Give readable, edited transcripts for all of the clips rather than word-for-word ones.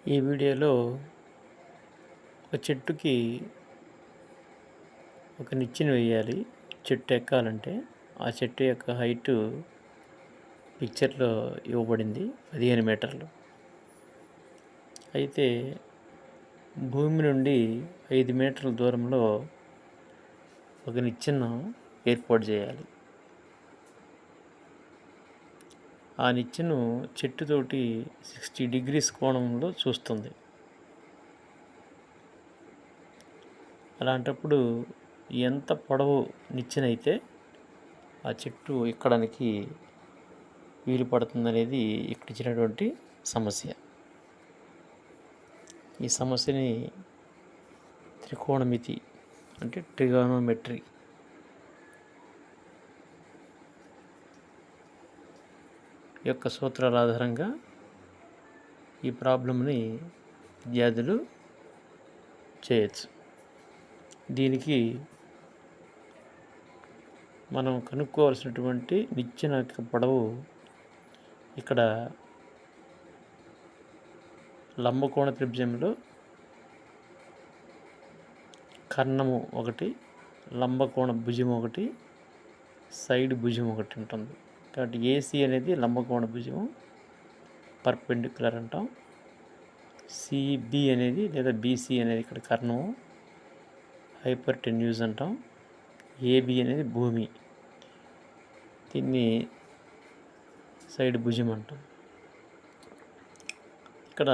ఈ వీడియోలో ఒక చెట్టుకి ఒక నిచ్చెన వేయాలి. చెట్టు ఎక్కాలంటే ఆ చెట్టు యొక్క హైటు పిక్చర్లో ఇవ్వబడింది 15 మీటర్లు. అయితే భూమి నుండి 5 మీటర్ల దూరంలో ఒక నిచ్చెన ఏర్పాటు చేయాలి. ఆ నిచ్చెను చెట్టుతోటి 60 degrees కోణంలో చూస్తుంది. అలాంటప్పుడు ఎంత పొడవు నిచ్చెనైతే ఆ చెట్టు ఎక్కడానికి వీలు పడుతుందనేది ఇక్కడ ఇచ్చినటువంటి సమస్య. ఈ సమస్యని త్రికోణమితి అంటే ట్రిగానోమెట్రీ యొక్క సూత్రాల ఆధారంగా ఈ ప్రాబ్లంని విద్యార్థులు చేయొచ్చు. దీనికి మనం కనుక్కోవాల్సినటువంటి నిచ్చెన యొక్క పొడవు ఇక్కడ లంబకోణ త్రిభుజంలో కర్ణము ఒకటి, లంబకోణ భుజం ఒకటి, సైడ్ భుజం ఒకటి ఉంటుంది. కాబట్టి ఏసీ అనేది లంబకోణ భుజము, పర్పెండిక్యులర్ అంటాం. సిబి అనేది లేదా బీసీ అనేది ఇక్కడ కర్ణము, హైపర్టెన్యూజ్ అంటాం. ఏబి అనేది భూమి, దీన్ని సైడ్ భుజం అంటాం. ఇక్కడ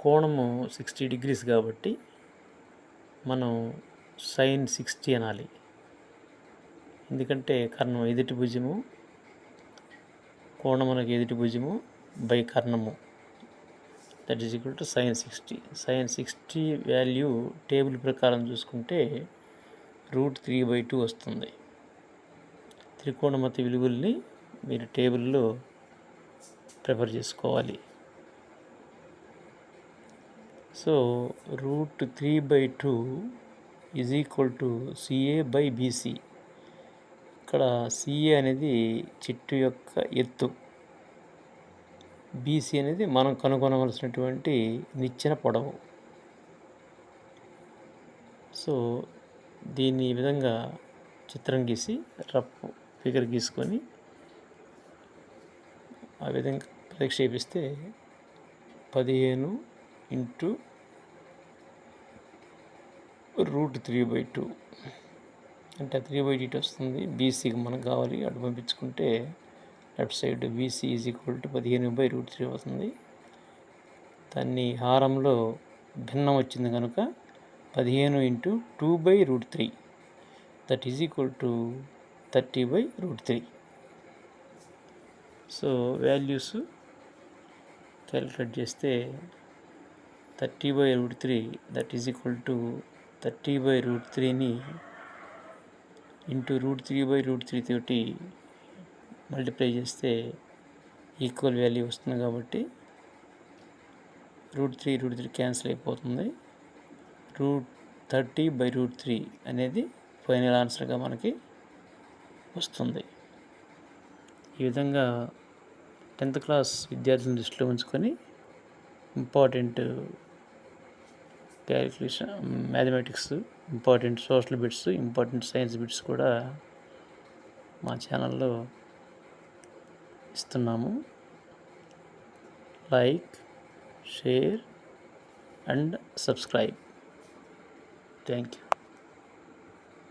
కోణము 60 degrees కాబట్టి మనం sin 60 అనాలి. ఎందుకంటే కర్ణం ఎదుటి భుజము, కోణమునకు ఎదుటి భుజము బై కర్ణము, that is equal to sin 60. sin 60 value table ప్రకారం చూసుకుంటే √3/2 వస్తుంది. త్రికోణమితి విలువల్ని మీరు టేబుల్లో ప్రిఫర్ చేసుకోవాలి. So √3/2 is equal to CA/BC. ఇక్కడ CA అనేది చెట్టు యొక్క ఎత్తు, BC అనేది మనం కనుగొనవలసినటువంటి నిచ్చెన పొడవు. సో దీన్ని ఈ విధంగా చిత్రం గీసి రఫ్ ఫిగర్ గీసుకొని ఆ విధంగా ప్రక్షేపిస్తే 15 × √3/2 అంటే 3/8 వస్తుంది. బీసీకి మనకు కావాలి, అటు పంపించుకుంటే left side BC is equal to 15/√3 అవుతుంది. దాన్ని హారంలో భిన్నం వచ్చింది కనుక 15 × 2/√3 that is equal to 30/√3. So values calculate చేస్తే 30/√3 దట్ ఈజ్ ఈక్వల్ టు 30/√3ని ఇంటూ √3/√3 తోటి మల్టిప్లై చేస్తే ఈక్వల్ వాల్యూ వస్తుంది. కాబట్టి √3 క్యాన్సిల్ అయిపోతుంది. 30/√3 అనేది ఫైనల్ ఆన్సర్గా మనకి వస్తుంది. ఈ విధంగా 10th క్లాస్ విద్యార్థులను దృష్టిలో ఉంచుకొని important calculation, mathematics, important social bits, important science bits కూడా మా ఛానల్లో ఇస్తున్నాము. Like, share and subscribe. Thank you.